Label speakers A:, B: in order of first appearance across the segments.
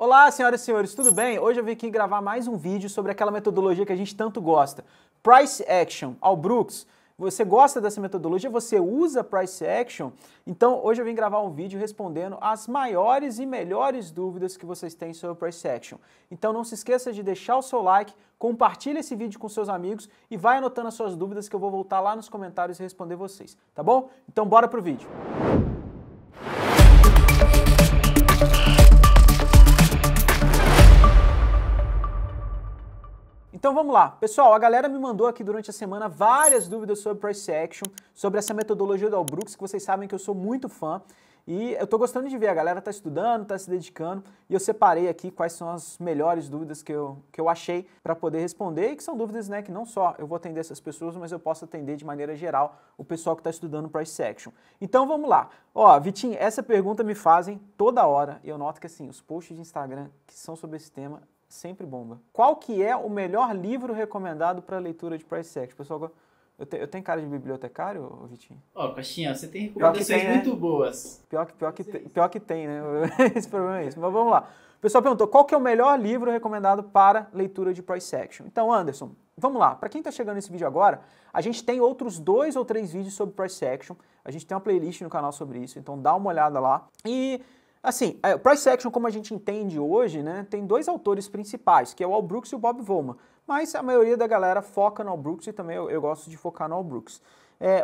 A: Olá, senhoras e senhores, tudo bem? Hoje eu vim aqui gravar mais um vídeo sobre aquela metodologia que a gente tanto gosta, Price Action, Allbrooks. Você gosta dessa metodologia? Você usa Price Action? Então hoje eu vim gravar um vídeo respondendo as maiores e melhores dúvidas que vocês têm sobre Price Action. Então não se esqueça de deixar o seu like, compartilhe esse vídeo com seus amigos e vai anotando as suas dúvidas que eu vou voltar lá nos comentários e responder vocês, tá bom? Então bora pro vídeo. Então vamos lá. Pessoal, a galera me mandou aqui durante a semana várias dúvidas sobre Price Action, sobre essa metodologia do Allbrooks, que vocês sabem que eu sou muito fã. E eu tô gostando de ver, a galera tá estudando, tá se dedicando, e eu separei aqui quais são as melhores dúvidas que eu achei para poder responder, e que são dúvidas, né, que não só eu vou atender essas pessoas, mas eu posso atender de maneira geral o pessoal que está estudando Price Action. Então vamos lá. Ó, Vitinho, essa pergunta me fazem toda hora, e eu noto que assim, os posts de Instagram que são sobre esse tema sempre bomba. Qual que é o melhor livro recomendado para leitura de Price Action? Pessoal, eu tenho cara de bibliotecário, Vitinho?
B: Ó, Coxinha, você tem recomendações muito boas.
A: Pior que tem, né? Esse problema é esse. Mas vamos lá. O pessoal perguntou, qual que é o melhor livro recomendado para leitura de Price Action? Então, Anderson, vamos lá. Para quem está chegando nesse vídeo agora, a gente tem outros 2 ou 3 vídeos sobre Price Action. A gente tem uma playlist no canal sobre isso, então dá uma olhada lá. E assim, Price Action, como a gente entende hoje, né, tem 2 autores principais, que é o Allbrooks e o Bob Vollmann. Mas a maioria da galera foca no Allbrooks e também eu gosto de focar no Allbrooks.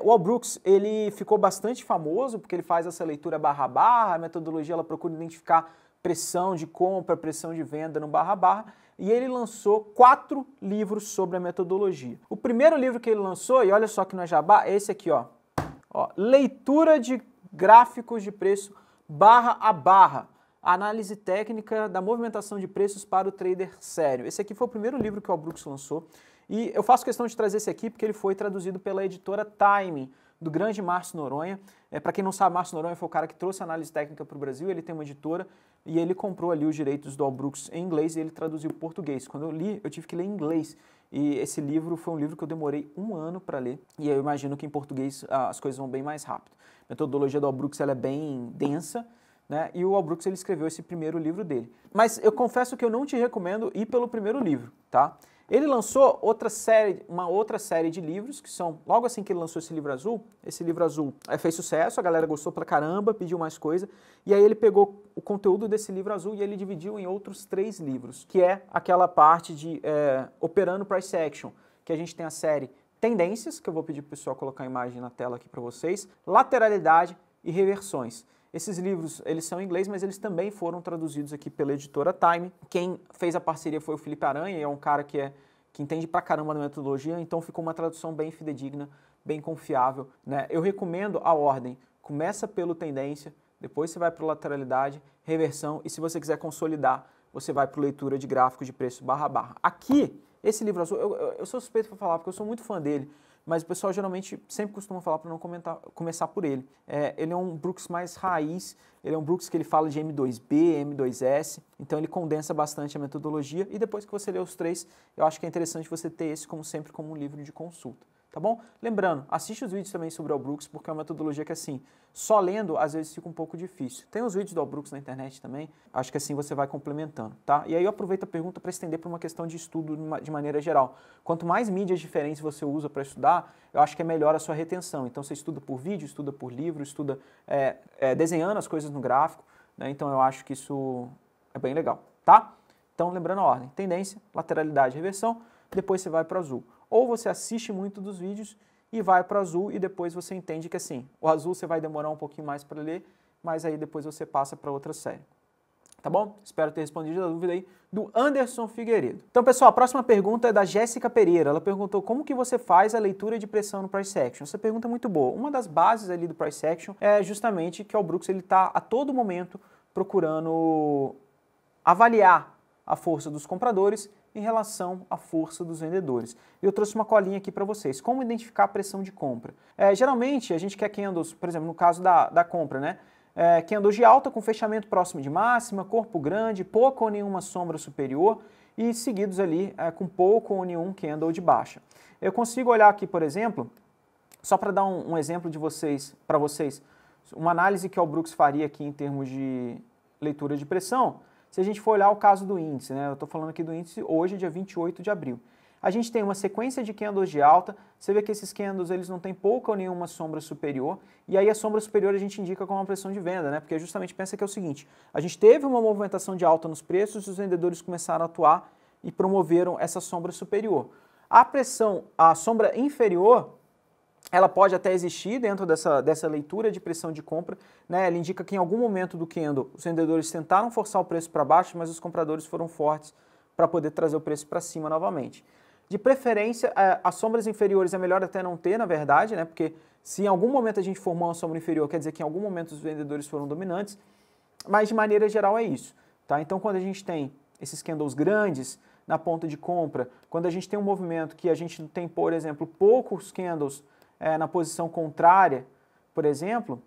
A: O Allbrooks, ele ficou bastante famoso porque ele faz essa leitura barra a barra, a metodologia ela procura identificar pressão de compra, pressão de venda no barra a barra, e ele lançou 4 livros sobre a metodologia. O primeiro livro que ele lançou, e olha só que no jabá, é esse aqui, ó, Leitura de Gráficos de Preço barra a barra, análise técnica da movimentação de preços para o trader sério. Esse aqui foi o primeiro livro que o Allbrooks lançou e eu faço questão de trazer esse aqui porque ele foi traduzido pela editora Time, do grande Márcio Noronha. Para quem não sabe, Márcio Noronha foi o cara que trouxe a análise técnica para o Brasil, ele tem uma editora e ele comprou ali os direitos do Allbrooks em inglês e ele traduziu para português. Quando eu li, eu tive que ler em inglês e esse livro foi um livro que eu demorei 1 ano para ler e eu imagino que em português as coisas vão bem mais rápido. A metodologia do Allbrooks ela é bem densa, né? E o Allbrooks ele escreveu esse primeiro livro dele. Mas eu confesso que eu não te recomendo ir pelo primeiro livro, tá? Ele lançou uma outra série de livros, que são, logo assim que ele lançou esse livro azul fez sucesso, a galera gostou pra caramba, pediu mais coisa, e aí ele pegou o conteúdo desse livro azul e ele dividiu em outros 3 livros, que é aquela parte de Operando Price Action, que a gente tem a série Tendências, que eu vou pedir pro pessoal colocar a imagem na tela aqui para vocês, Lateralidade e Reversões. Esses livros, eles são em inglês, mas eles também foram traduzidos aqui pela editora Time. Quem fez a parceria foi o Felipe Aranha, é um cara que entende pra caramba da metodologia, então ficou uma tradução bem fidedigna, bem confiável, né? Eu recomendo a ordem, começa pelo Tendência, depois você vai para Lateralidade, Reversão, e se você quiser consolidar, você vai para Leitura de Gráficos de Preço barra a barra. Aqui, esse livro azul, eu sou suspeito para falar, porque eu sou muito fã dele, mas o pessoal geralmente sempre costuma falar para não começar por ele. Ele é um Brooks mais raiz, ele é um Brooks que ele fala de M2B, M2S, então ele condensa bastante a metodologia e depois que você lê os 3, eu acho que é interessante você ter esse como sempre como um livro de consulta, tá bom? Lembrando, assiste os vídeos também sobre o Allbrooks, porque é uma metodologia que assim, só lendo às vezes fica um pouco difícil. Tem os vídeos do Allbrooks na internet também, acho que assim você vai complementando, tá? E aí eu aproveito a pergunta para estender para uma questão de estudo de maneira geral. Quanto mais mídias diferentes você usa para estudar, eu acho que é melhor a sua retenção. Então você estuda por vídeo, estuda por livro, estuda desenhando as coisas no gráfico, né? Então eu acho que isso é bem legal, tá? Então lembrando a ordem, tendência, lateralidade, reversão, depois você vai para o azul. Ou você assiste muito dos vídeos e vai para o azul e depois você entende que assim, o azul você vai demorar um pouquinho mais para ler, mas aí depois você passa para outra série. Tá bom? Espero ter respondido a dúvida aí do Anderson Figueiredo. Então, pessoal, a próxima pergunta é da Jéssica Pereira. Ela perguntou como que você faz a leitura de pressão no Price Action. Essa pergunta é muito boa. Uma das bases ali do Price Action é justamente que o Allbrooks ele está a todo momento procurando avaliar a força dos compradores em relação à força dos vendedores. Eu trouxe uma colinha aqui para vocês. Como identificar a pressão de compra? Geralmente, a gente quer candles, por exemplo, no caso da compra, né? Candles de alta com fechamento próximo de máxima, corpo grande, pouca ou nenhuma sombra superior e seguidos ali com pouco ou nenhum candle de baixa. Eu consigo olhar aqui, por exemplo, só para dar um exemplo para vocês, uma análise que o Allbrooks faria aqui em termos de leitura de pressão, se a gente for olhar o caso do índice, né, eu estou falando aqui do índice hoje, dia 28 de abril, a gente tem uma sequência de candles de alta, você vê que esses candles eles não têm pouca ou nenhuma sombra superior, e aí a sombra superior a gente indica como uma pressão de venda, né? Porque justamente pensa que é o seguinte, a gente teve uma movimentação de alta nos preços, os vendedores começaram a atuar e promoveram essa sombra superior. A sombra inferior, ela pode até existir dentro dessa leitura de pressão de compra, né? Ela indica que em algum momento do candle os vendedores tentaram forçar o preço para baixo, mas os compradores foram fortes para poder trazer o preço para cima novamente. De preferência, as sombras inferiores é melhor até não ter, na verdade, né? Porque se em algum momento a gente formou uma sombra inferior, quer dizer que em algum momento os vendedores foram dominantes, mas de maneira geral é isso, tá? Então quando a gente tem esses candles grandes na ponta de compra, quando a gente tem um movimento que a gente tem, por exemplo, poucos candles na posição contrária, por exemplo,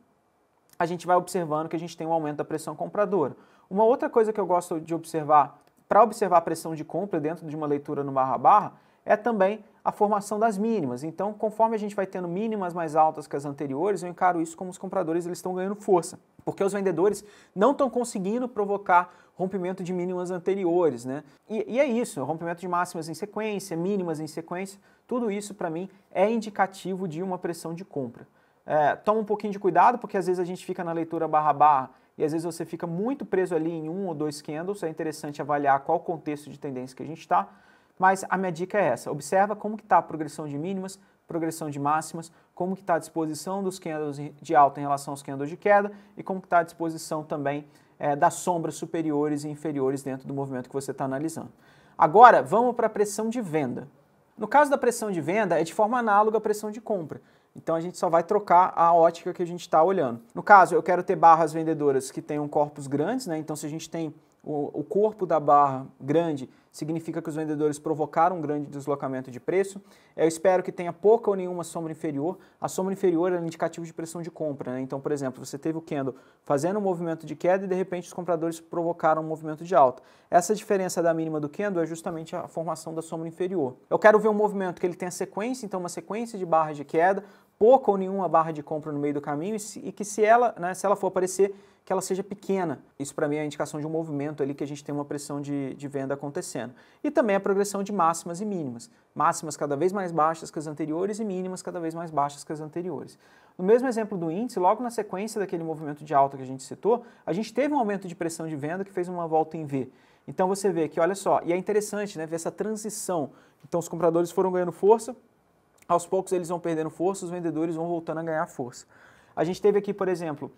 A: a gente vai observando que a gente tem um aumento da pressão compradora. Uma outra coisa que eu gosto de observar, para observar a pressão de compra dentro de uma leitura no barra-barra, é também a formação das mínimas. Então, conforme a gente vai tendo mínimas mais altas que as anteriores, eu encaro isso como os compradores eles estão ganhando força, porque os vendedores não estão conseguindo provocar rompimento de mínimas anteriores, né? E é isso, rompimento de máximas em sequência, mínimas em sequência, tudo isso para mim é indicativo de uma pressão de compra. Toma um pouquinho de cuidado, porque às vezes a gente fica na leitura barra-barra e às vezes você fica muito preso ali em um ou dois candles, é interessante avaliar qual o contexto de tendência que a gente está, mas a minha dica é essa, observa como que está a progressão de mínimas, progressão de máximas, como que está a disposição dos candles de alta em relação aos candles de queda e como que está a disposição também das sombras superiores e inferiores dentro do movimento que você está analisando. Agora, vamos para a pressão de venda. No caso da pressão de venda, é de forma análoga à pressão de compra. Então a gente só vai trocar a ótica que a gente está olhando. No caso, eu quero ter barras vendedoras que tenham corpos grandes, né? Então se a gente tem o corpo da barra grande, significa que os vendedores provocaram um grande deslocamento de preço. Eu espero que tenha pouca ou nenhuma sombra inferior. A sombra inferior é um indicativo de pressão de compra, né? Então, por exemplo, você teve o candle fazendo um movimento de queda e de repente os compradores provocaram um movimento de alta. Essa diferença da mínima do candle é justamente a formação da sombra inferior. Eu quero ver um movimento que ele tenha sequência, então uma sequência de barras de queda, pouca ou nenhuma barra de compra no meio do caminho e que se ela for aparecer, que ela seja pequena. Isso para mim é a indicação de um movimento ali que a gente tem uma pressão de venda acontecendo. E também a progressão de máximas e mínimas. Máximas cada vez mais baixas que as anteriores e mínimas cada vez mais baixas que as anteriores. No mesmo exemplo do índice, logo na sequência daquele movimento de alta que a gente citou, a gente teve um aumento de pressão de venda que fez uma volta em V. Então você vê que, olha só, e é interessante, né, ver essa transição. Então os compradores foram ganhando força, aos poucos eles vão perdendo força, os vendedores vão voltando a ganhar força. A gente teve aqui, por exemplo,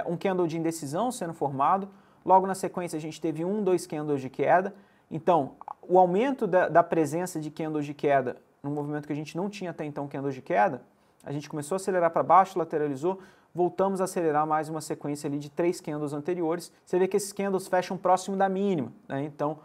A: um candle de indecisão sendo formado, logo na sequência a gente teve 2 candles de queda, então o aumento da presença de candles de queda, num movimento que a gente não tinha até então candles de queda, a gente começou a acelerar para baixo, lateralizou, voltamos a acelerar mais uma sequência ali de 3 candles anteriores, você vê que esses candles fecham próximo da mínima, né? Então,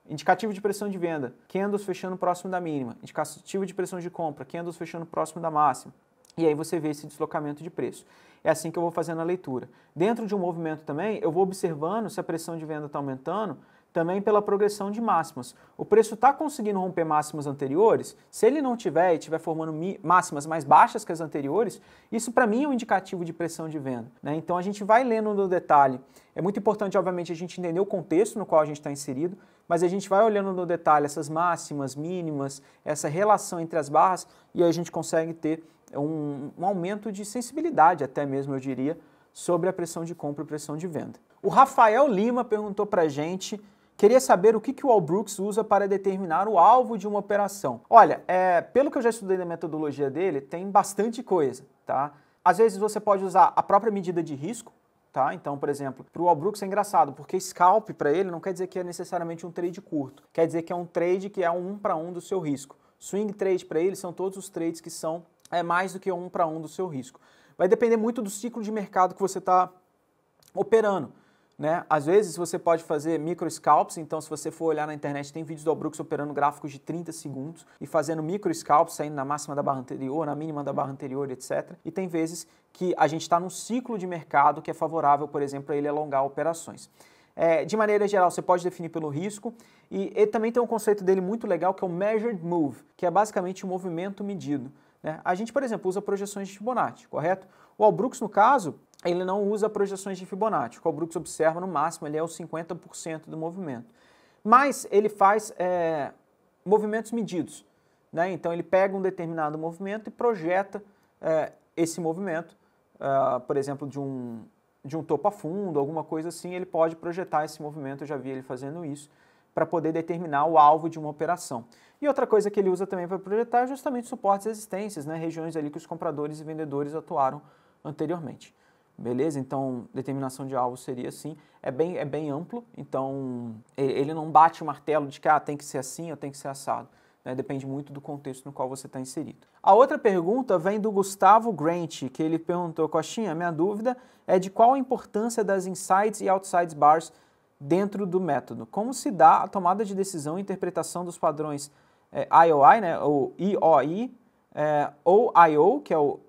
A: indicativo de pressão de venda, candles fechando próximo da mínima, indicativo de pressão de compra, candles fechando próximo da máxima. E aí você vê esse deslocamento de preço. É assim que eu vou fazendo a leitura. Dentro de um movimento também, eu vou observando se a pressão de venda está aumentando, também pela progressão de máximas. O preço está conseguindo romper máximas anteriores? Se ele não tiver e estiver formando máximas mais baixas que as anteriores, isso para mim é um indicativo de pressão de venda, né? Então a gente vai lendo no detalhe. É muito importante, obviamente, a gente entender o contexto no qual a gente está inserido, mas a gente vai olhando no detalhe essas máximas, mínimas, essa relação entre as barras e aí a gente consegue ter um aumento de sensibilidade, até mesmo eu diria, sobre a pressão de compra e pressão de venda. O Rafael Lima perguntou para a gente, queria saber o que o Walbrooks usa para determinar o alvo de uma operação. Olha, pelo que eu já estudei na metodologia dele, tem bastante coisa, tá? Às vezes você pode usar a própria medida de risco, tá? Então, por exemplo, para o Walbrooks é engraçado, porque scalp para ele não quer dizer que é necessariamente um trade curto, quer dizer que é um trade que é um 1 para 1 do seu risco. Swing trade para ele são todos os trades que são mais do que 1 para 1 do seu risco. Vai depender muito do ciclo de mercado que você está operando, né? Às vezes você pode fazer micro scalps, então se você for olhar na internet tem vídeos do Walbrooks operando gráficos de 30 segundos e fazendo micro scalps, saindo na máxima da barra anterior, na mínima da barra anterior, etc. E tem vezes que a gente está num ciclo de mercado que é favorável, por exemplo, para ele alongar operações. De maneira geral, você pode definir pelo risco e ele também tem um conceito dele muito legal que é o Measured Move, que é basicamente um movimento medido. A gente, por exemplo, usa projeções de Fibonacci, correto? O Walbrooks, no caso, ele não usa projeções de Fibonacci. O que o Brooks observa no máximo ele é os 50% do movimento. Mas ele faz movimentos medidos, né? Então ele pega um determinado movimento e projeta esse movimento, por exemplo, de um topo a fundo, alguma coisa assim, ele pode projetar esse movimento, eu já vi ele fazendo isso, para poder determinar o alvo de uma operação. E outra coisa que ele usa também para projetar é justamente suportes e resistências, né? Regiões ali que os compradores e vendedores atuaram anteriormente. Beleza? Então, determinação de alvo seria assim, é bem amplo, então ele não bate o martelo de que tem que ser assim ou tem que ser assado. Né? Depende muito do contexto no qual você está inserido. A outra pergunta vem do Gustavo Grant, que ele perguntou, Costinha, minha dúvida é de qual a importância das insides e outsides bars dentro do método. Como se dá a tomada de decisão e interpretação dos padrões IOI, né, ou IOI, ou IO, que é o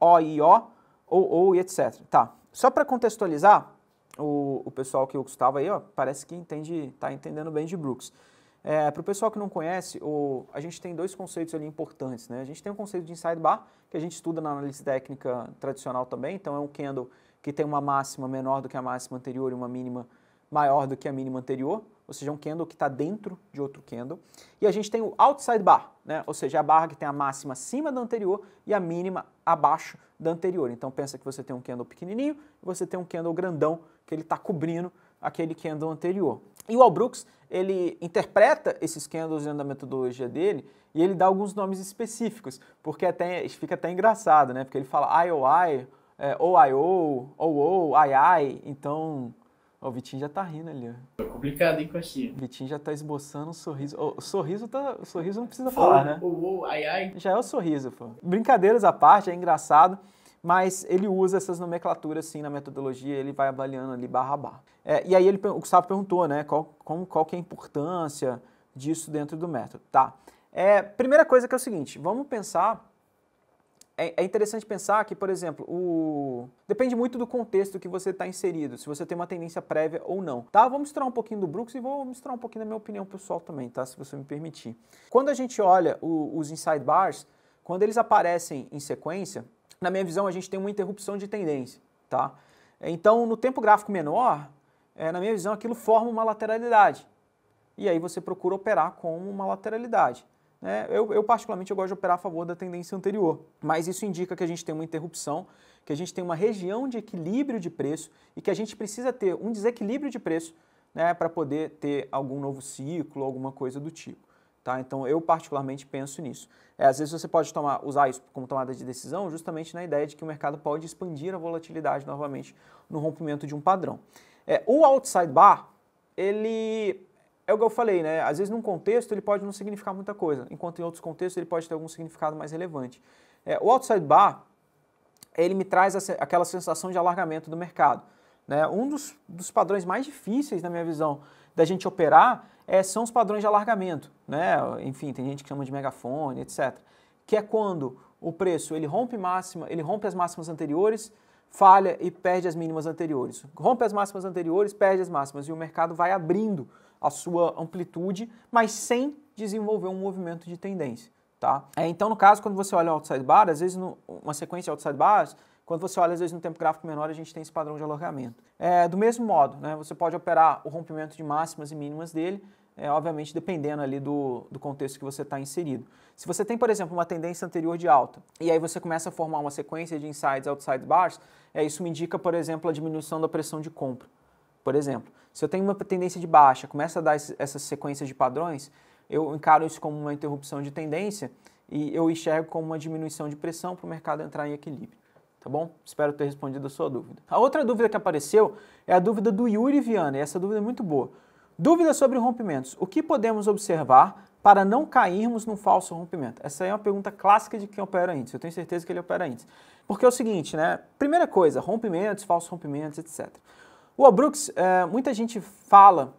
A: OIO, ou etc. Tá. Só para contextualizar, o pessoal que o Gustavo aí, parece que está entendendo bem de Brooks. Para o pessoal que não conhece, a gente tem dois conceitos ali importantes, né? A gente tem o conceito de inside bar, que a gente estuda na análise técnica tradicional também, então é um candle que tem uma máxima menor do que a máxima anterior e uma mínima maior do que a mínima anterior, ou seja, um candle que está dentro de outro candle. E a gente tem o outside bar, né? Ou seja, a barra que tem a máxima acima da anterior e a mínima abaixo da anterior. Então pensa que você tem um candle pequenininho e você tem um candle grandão que ele está cobrindo aquele candle anterior. E o Al Brooks, ele interpreta esses candles dentro da metodologia dele e ele dá alguns nomes específicos, porque fica até engraçado, né? Porque ele fala IOI, OIO, OO, II, então... O Vitinho já tá rindo ali.
B: Foi complicado, hein, Coxinha?
A: O Vitinho já tá esboçando um sorriso. O sorriso não precisa falar, né?
B: Ai.
A: Já é o sorriso, pô. Brincadeiras à parte, é engraçado, mas ele usa essas nomenclaturas, assim, na metodologia, ele vai avaliando ali barra a barra. E aí o Gustavo perguntou, né, qual que é a importância disso dentro do método. Tá. Primeira coisa que é o seguinte, vamos pensar... É interessante pensar que, por exemplo, depende muito do contexto que você está inserido, se você tem uma tendência prévia ou não. Tá? Vou misturar um pouquinho do Brooks e vou misturar um pouquinho da minha opinião pessoal também, tá? Se você me permitir. Quando a gente olha os inside bars, quando eles aparecem em sequência, na minha visão a gente tem uma interrupção de tendência. Tá? Então, no tempo gráfico menor, na minha visão aquilo forma uma lateralidade. E aí você procura operar como uma lateralidade. Eu particularmente gosto de operar a favor da tendência anterior, mas isso indica que a gente tem uma interrupção, que a gente tem uma região de equilíbrio de preço e que a gente precisa ter um desequilíbrio de preço, né, para poder ter algum novo ciclo, alguma coisa do tipo. Tá? Então eu particularmente penso nisso. Às vezes você pode usar isso como tomada de decisão justamente na ideia de que o mercado pode expandir a volatilidade novamente no rompimento de um padrão. O outside bar, ele... É o que eu falei, né? Às vezes num contexto ele pode não significar muita coisa, enquanto em outros contextos ele pode ter algum significado mais relevante. O outside bar, ele me traz aquela sensação de alargamento do mercado. Né? Um dos padrões mais difíceis, na minha visão, da gente operar são os padrões de alargamento. Né? Enfim, tem gente que chama de megafone, etc. Que é quando o preço ele rompe as máximas anteriores, falha e perde as mínimas anteriores. Rompe as máximas anteriores, perde as máximas e o mercado vai abrindo a sua amplitude, mas sem desenvolver um movimento de tendência. Tá? Então, no caso, quando você olha o outside bar, às vezes uma sequência de outside bars, quando você olha, às vezes, no tempo gráfico menor, a gente tem esse padrão de alargamento. Do mesmo modo, né, você pode operar o rompimento de máximas e mínimas dele, obviamente dependendo ali do contexto que você está inserido. Se você tem, por exemplo, uma tendência anterior de alta, e aí você começa a formar uma sequência de insides e outside bars, isso me indica, por exemplo, a diminuição da pressão de compra. Por exemplo, se eu tenho uma tendência de baixa, começa a dar essas sequências de padrões, eu encaro isso como uma interrupção de tendência e eu enxergo como uma diminuição de pressão para o mercado entrar em equilíbrio. Tá bom? Espero ter respondido a sua dúvida. A outra dúvida que apareceu é a dúvida do Yuri Viana, e essa dúvida é muito boa. Dúvida sobre rompimentos. O que podemos observar para não cairmos num falso rompimento? Essa é uma pergunta clássica de quem opera índice. Eu tenho certeza que ele opera índice. Porque é o seguinte, né? Primeira coisa, rompimentos, falsos rompimentos, etc. O Al Brooks, muita gente fala,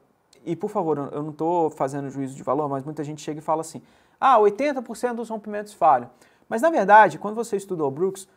A: e por favor, eu não estou fazendo juízo de valor, mas muita gente chega e fala assim, 80% dos rompimentos falham. Mas na verdade, quando você estuda o Al Brooks,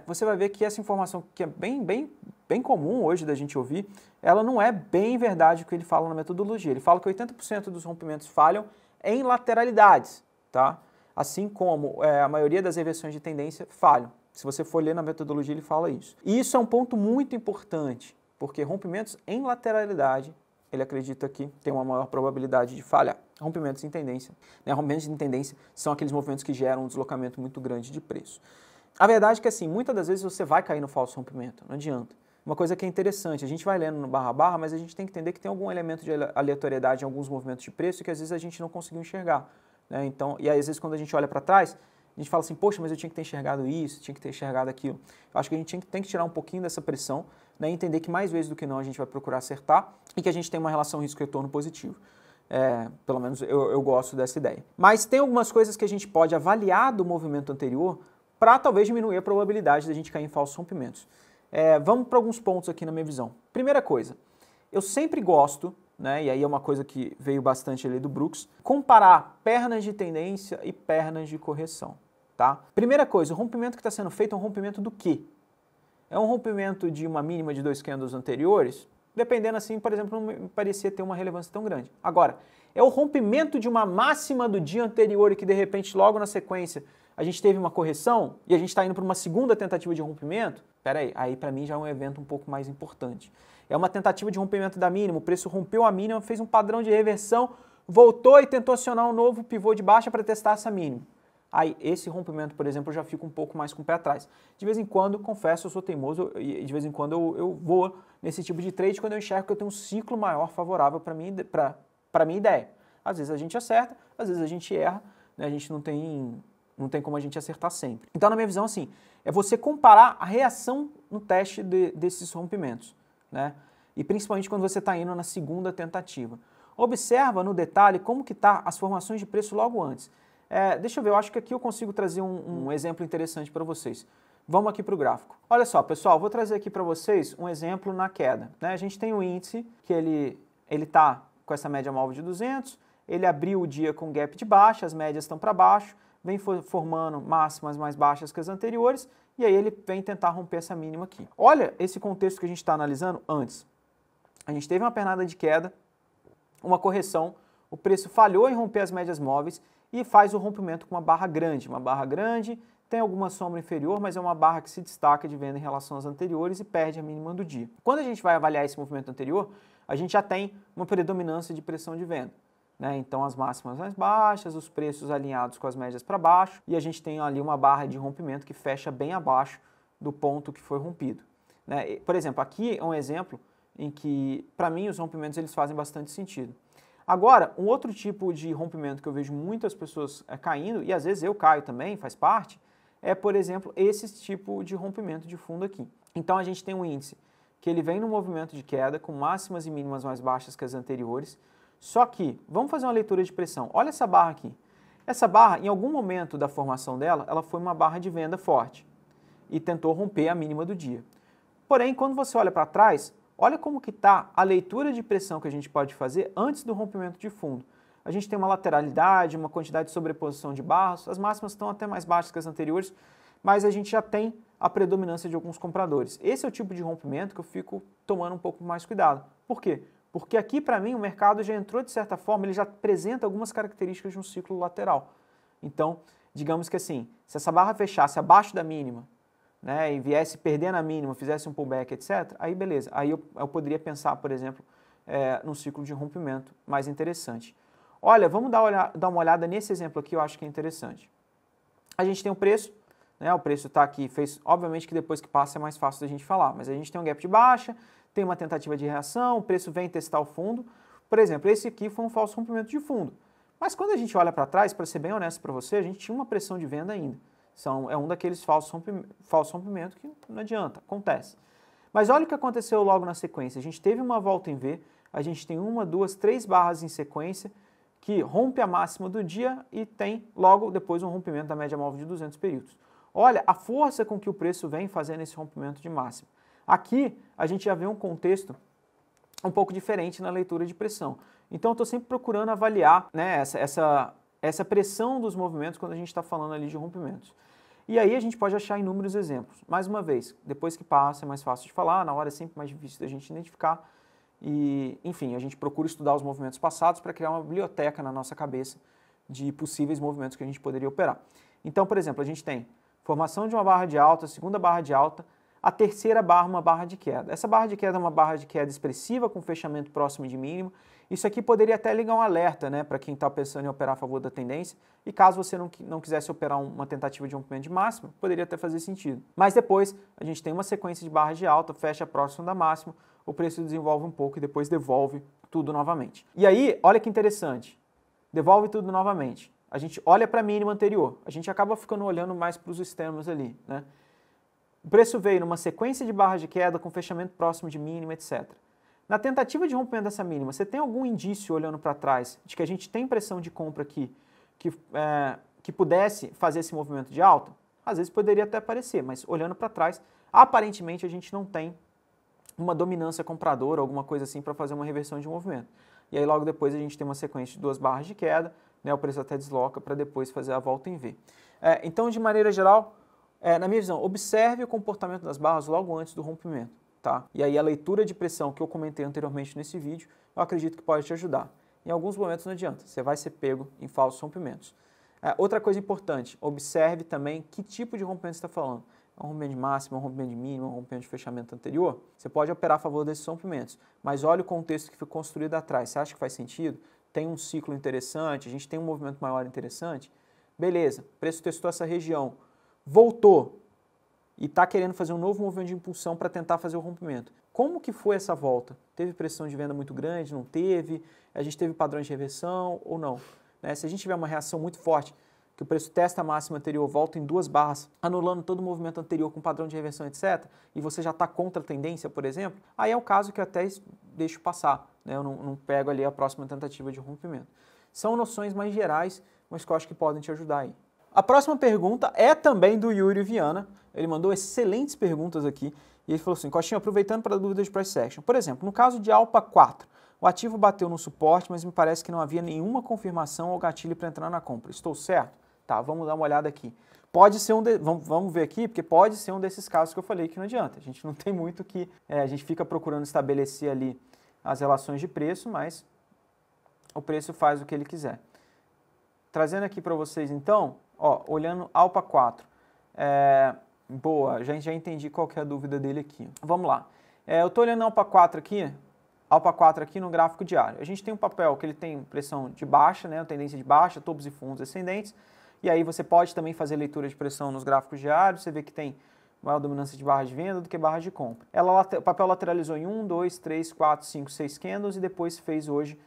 A: você vai ver que essa informação que é bem comum hoje da gente ouvir, ela não é bem verdade o que ele fala na metodologia. Ele fala que 80% dos rompimentos falham em lateralidades, tá? Assim como a maioria das reversões de tendência falham. Se você for ler na metodologia, ele fala isso. E isso é um ponto muito importante, porque rompimentos em lateralidade, ele acredita que tem uma maior probabilidade de falhar. Rompimentos em tendência. Né? Rompimentos em tendência são aqueles movimentos que geram um deslocamento muito grande de preço. A verdade é que, assim, muitas das vezes você vai cair no falso rompimento, não adianta. Uma coisa que é interessante, a gente vai lendo no barra a barra, mas a gente tem que entender que tem algum elemento de aleatoriedade em alguns movimentos de preço que às vezes a gente não conseguiu enxergar. Né? Então, e aí, às vezes quando a gente olha para trás, a gente fala assim, poxa, mas eu tinha que ter enxergado isso, tinha que ter enxergado aquilo. Eu acho que a gente tem que tirar um pouquinho dessa pressão, né, e entender que mais vezes do que não a gente vai procurar acertar e que a gente tem uma relação risco-retorno positivo. Pelo menos eu gosto dessa ideia. Mas tem algumas coisas que a gente pode avaliar do movimento anterior para talvez diminuir a probabilidade de a gente cair em falsos rompimentos. Vamos para alguns pontos aqui na minha visão. Primeira coisa, eu sempre gosto, né, e aí é uma coisa que veio bastante ali do Brooks, comparar pernas de tendência e pernas de correção. Tá? Primeira coisa, o rompimento que está sendo feito é um rompimento do quê? É um rompimento de uma mínima de 2 candles anteriores? Dependendo assim, por exemplo, não me parecia ter uma relevância tão grande. Agora, é o rompimento de uma máxima do dia anterior e que de repente logo na sequência a gente teve uma correção e a gente está indo para uma segunda tentativa de rompimento? Pera aí para mim já é um evento um pouco mais importante. É uma tentativa de rompimento da mínima, o preço rompeu a mínima, fez um padrão de reversão, voltou e tentou acionar um novo pivô de baixa para testar essa mínima. Aí, esse rompimento, por exemplo, eu já fico um pouco mais com o pé atrás. De vez em quando, confesso, eu sou teimoso e de vez em quando eu vou nesse tipo de trade quando eu enxergo que eu tenho um ciclo maior favorável para a minha ideia. Às vezes a gente acerta, às vezes a gente erra, né? A gente não tem como a gente acertar sempre. Então, na minha visão, assim, é você comparar a reação no teste desses rompimentos, né? E principalmente quando você está indo na segunda tentativa. Observa no detalhe como que tá as formações de preço logo antes. Deixa eu ver, eu acho que aqui eu consigo trazer um exemplo interessante para vocês. Vamos aqui para o gráfico. Olha só, pessoal, vou trazer aqui para vocês um exemplo na queda. Né? A gente tem um índice que ele está com essa média móvel de 200, ele abriu o dia com gap de baixa, as médias estão para baixo, vem formando máximas mais baixas que as anteriores, e aí ele vem tentar romper essa mínima aqui. Olha esse contexto que a gente está analisando antes. A gente teve uma pernada de queda, uma correção, o preço falhou em romper as médias móveis, e faz o rompimento com uma barra grande. Uma barra grande tem alguma sombra inferior, mas é uma barra que se destaca de venda em relação às anteriores e perde a mínima do dia. Quando a gente vai avaliar esse movimento anterior, a gente já tem uma predominância de pressão de venda. Né? Então as máximas mais baixas, os preços alinhados com as médias para baixo, e a gente tem ali uma barra de rompimento que fecha bem abaixo do ponto que foi rompido. Né? Por exemplo, aqui é um exemplo em que, para mim, os rompimentos eles fazem bastante sentido. Agora, um outro tipo de rompimento que eu vejo muitas pessoas caindo, e às vezes eu caio também, faz parte, é, por exemplo, esse tipo de rompimento de fundo aqui. Então a gente tem um índice que ele vem no movimento de queda com máximas e mínimas mais baixas que as anteriores, só que, vamos fazer uma leitura de pressão. Olha essa barra aqui. Essa barra, em algum momento da formação dela, ela foi uma barra de venda forte e tentou romper a mínima do dia. Porém, quando você olha para trás, olha como que está a leitura de pressão que a gente pode fazer antes do rompimento de fundo. A gente tem uma lateralidade, uma quantidade de sobreposição de barras, as máximas estão até mais baixas que as anteriores, mas a gente já tem a predominância de alguns compradores. Esse é o tipo de rompimento que eu fico tomando um pouco mais cuidado. Por quê? Porque aqui, para mim, o mercado já entrou, de certa forma, ele já apresenta algumas características de um ciclo lateral. Então, digamos que assim, se essa barra fechasse abaixo da mínima, né, e viesse perder na mínima, fizesse um pullback, etc., aí beleza. Aí eu poderia pensar, por exemplo, num ciclo de rompimento mais interessante. Olha, vamos dar uma olhada nesse exemplo aqui, eu acho que é interessante. A gente tem o preço, né, o preço está aqui, obviamente que depois que passa é mais fácil da gente falar, mas a gente tem um gap de baixa, tem uma tentativa de reação, o preço vem testar o fundo. Por exemplo, esse aqui foi um falso rompimento de fundo. Mas quando a gente olha para trás, para ser bem honesto para você, a gente tinha uma pressão de venda ainda. É um daqueles falsos rompimentos que não adianta, acontece. Mas olha o que aconteceu logo na sequência. A gente teve uma volta em V, a gente tem 1, 2, 3 barras em sequência que rompe a máxima do dia e tem logo depois um rompimento da média móvel de 200 períodos. Olha a força com que o preço vem fazendo esse rompimento de máxima. Aqui a gente já vê um contexto um pouco diferente na leitura de pressão. Então eu estou sempre procurando avaliar, né, essa pressão dos movimentos quando a gente está falando ali de rompimentos. E aí a gente pode achar inúmeros exemplos. Mais uma vez, depois que passa é mais fácil de falar, na hora é sempre mais difícil da gente identificar. E, enfim, a gente procura estudar os movimentos passados para criar uma biblioteca na nossa cabeça de possíveis movimentos que a gente poderia operar. Então, por exemplo, a gente tem Formação de uma barra de alta, segunda barra de alta, a terceira barra, uma barra de queda. Essa barra de queda é uma barra de queda expressiva com fechamento próximo de mínimo. Isso aqui poderia até ligar um alerta, né, para quem está pensando em operar a favor da tendência. E caso você não quisesse operar uma tentativa de rompimento de máxima, poderia até fazer sentido. Mas depois a gente tem uma sequência de barras de alta, fecha próximo da máxima, o preço desenvolve um pouco e depois devolve tudo novamente. E aí, olha que interessante, devolve tudo novamente. A gente olha para a mínima anterior, a gente acaba ficando olhando mais para os extremos ali, né? O preço veio numa sequência de barras de queda com fechamento próximo de mínima, etc. Na tentativa de rompimento dessa mínima, você tem algum indício olhando para trás de que a gente tem pressão de compra aqui que pudesse fazer esse movimento de alta? Às vezes poderia até aparecer, mas olhando para trás, aparentemente a gente não tem uma dominância compradora, alguma coisa assim para fazer uma reversão de movimento. E aí logo depois a gente tem uma sequência de 2 barras de queda, né, o preço até desloca para depois fazer a volta em V. Então, de maneira geral, na minha visão, observe o comportamento das barras logo antes do rompimento. Tá? E aí a leitura de pressão que eu comentei anteriormente nesse vídeo, eu acredito que pode te ajudar. Em alguns momentos não adianta, você vai ser pego em falsos rompimentos. Outra coisa importante, observe também que tipo de rompimento você está falando. É um rompimento de máxima, um rompimento de mínima, um rompimento de fechamento anterior? Você pode operar a favor desses rompimentos, mas olha o contexto que foi construído atrás. Você acha que faz sentido? Tem um ciclo interessante, a gente tem um movimento maior interessante? Beleza, o preço testou essa região, voltou e está querendo fazer um novo movimento de impulsão para tentar fazer o rompimento. Como que foi essa volta? Teve pressão de venda muito grande? Não teve? A gente teve padrões de reversão ou não? Né? Se a gente tiver uma reação muito forte, que o preço testa a máxima anterior, volta em 2 barras, anulando todo o movimento anterior com padrão de reversão, etc., e você já está contra a tendência, por exemplo, aí é o caso que eu até deixo passar, né? Eu não pego ali a próxima tentativa de rompimento. São noções mais gerais, mas que eu acho que podem te ajudar aí. A próxima pergunta é também do Yuri Viana. Ele mandou excelentes perguntas aqui e ele falou assim: Costinha, aproveitando para a dúvida de price action. Por exemplo, no caso de Alpa 4, o ativo bateu no suporte, mas me parece que não havia nenhuma confirmação ou gatilho para entrar na compra. Estou certo? Tá, vamos dar uma olhada aqui. Pode ser vamos ver aqui, porque pode ser um desses casos que eu falei que não adianta. A gente não tem muito que... a gente fica procurando estabelecer ali as relações de preço, mas o preço faz o que ele quiser. Trazendo aqui para vocês então, ó, olhando Alpa 4. Boa, já entendi qual que é a dúvida dele aqui. Vamos lá. Eu estou olhando Alpa 4 aqui no gráfico diário. A gente tem um papel que ele tem pressão de baixa, né, tendência de baixa, topos e fundos descendentes. E aí você pode também fazer leitura de pressão nos gráficos diários, você vê que tem maior dominância de barra de venda do que barra de compra. O papel lateralizou em 1, 2, 3, 4, 5, 6 candles e depois fez hoje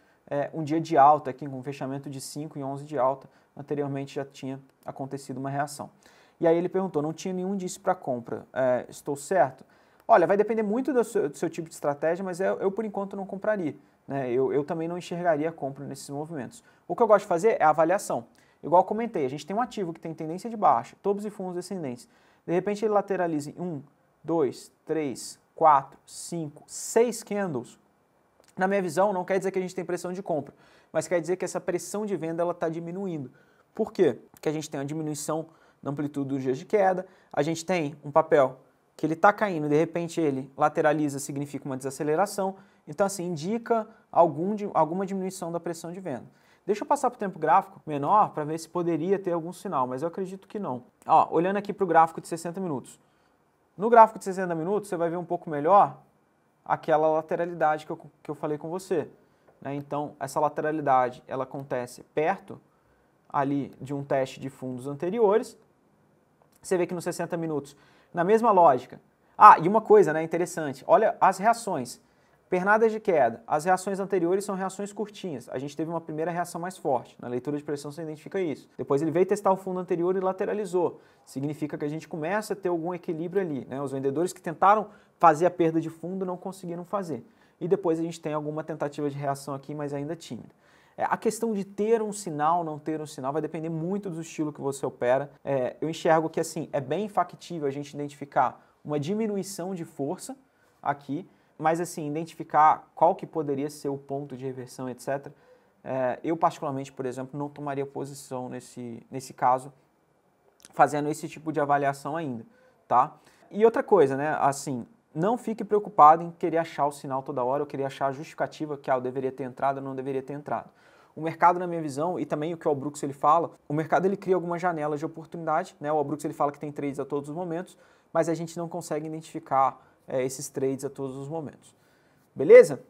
A: um dia de alta aqui com um fechamento de 5 e 11 de alta. Anteriormente já tinha acontecido uma reação. E aí ele perguntou, não tinha nenhum indício para compra, estou certo? Olha, vai depender muito do seu tipo de estratégia, mas eu por enquanto não compraria. Né? Eu também não enxergaria a compra nesses movimentos. O que eu gosto de fazer é a avaliação. Igual eu comentei, a gente tem um ativo que tem tendência de baixa, topos e fundos descendentes. De repente ele lateraliza em 1, 2, 3, 4, 5, 6 candles. Na minha visão, não quer dizer que a gente tem pressão de compra, mas quer dizer que essa pressão de venda está diminuindo. Por quê? Porque a gente tem uma diminuição da amplitude dos dias de queda, a gente tem um papel que ele está caindo, de repente ele lateraliza, significa uma desaceleração, então assim, indica alguma diminuição da pressão de venda. Deixa eu passar para o tempo gráfico menor para ver se poderia ter algum sinal, mas eu acredito que não. Ó, olhando aqui para o gráfico de 60 minutos. No gráfico de 60 minutos, você vai ver um pouco melhor aquela lateralidade que eu falei com você. Né? Então, essa lateralidade ela acontece perto ali de um teste de fundos anteriores. Você vê que nos 60 minutos, na mesma lógica. E uma coisa, né, interessante, olha as reações. Pernadas de queda, as reações anteriores são reações curtinhas. A gente teve uma primeira reação mais forte. Na leitura de pressão você identifica isso. Depois ele veio testar o fundo anterior e lateralizou. Significa que a gente começa a ter algum equilíbrio ali. Né? Os vendedores que tentaram fazer a perda de fundo não conseguiram fazer. E depois a gente tem alguma tentativa de reação aqui, mas ainda tímida. A questão de ter um sinal, não ter um sinal, vai depender muito do estilo que você opera. Eu enxergo que assim, é bem factível a gente identificar uma diminuição de força aqui, mas assim, identificar qual que poderia ser o ponto de reversão, etc. Eu particularmente, por exemplo, não tomaria posição nesse caso, fazendo esse tipo de avaliação ainda, tá? E outra coisa, né, assim, não fique preocupado em querer achar o sinal toda hora, ou querer achar a justificativa que eu deveria ter entrado ou não deveria ter entrado. o mercado, na minha visão, e também o que o Albrooks ele fala, o mercado ele cria algumas janelas de oportunidade, né? O Albrooks ele fala que tem trades a todos os momentos, mas a gente não consegue identificar esses trades a todos os momentos. Beleza?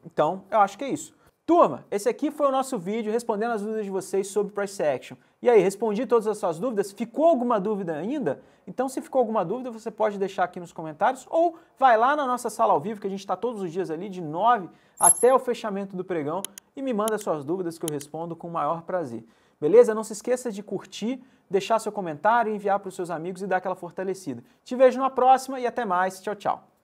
A: Então, eu acho que é isso. Turma, esse aqui foi o nosso vídeo respondendo as dúvidas de vocês sobre price action. E aí, respondi todas as suas dúvidas? Ficou alguma dúvida ainda? Então, se ficou alguma dúvida, você pode deixar aqui nos comentários ou vai lá na nossa sala ao vivo, que a gente está todos os dias ali, de 9 até o fechamento do pregão, e me manda suas dúvidas que eu respondo com o maior prazer. Beleza? Não se esqueça de curtir, deixar seu comentário, enviar para os seus amigos e dar aquela fortalecida. Te vejo na próxima e até mais. Tchau, tchau.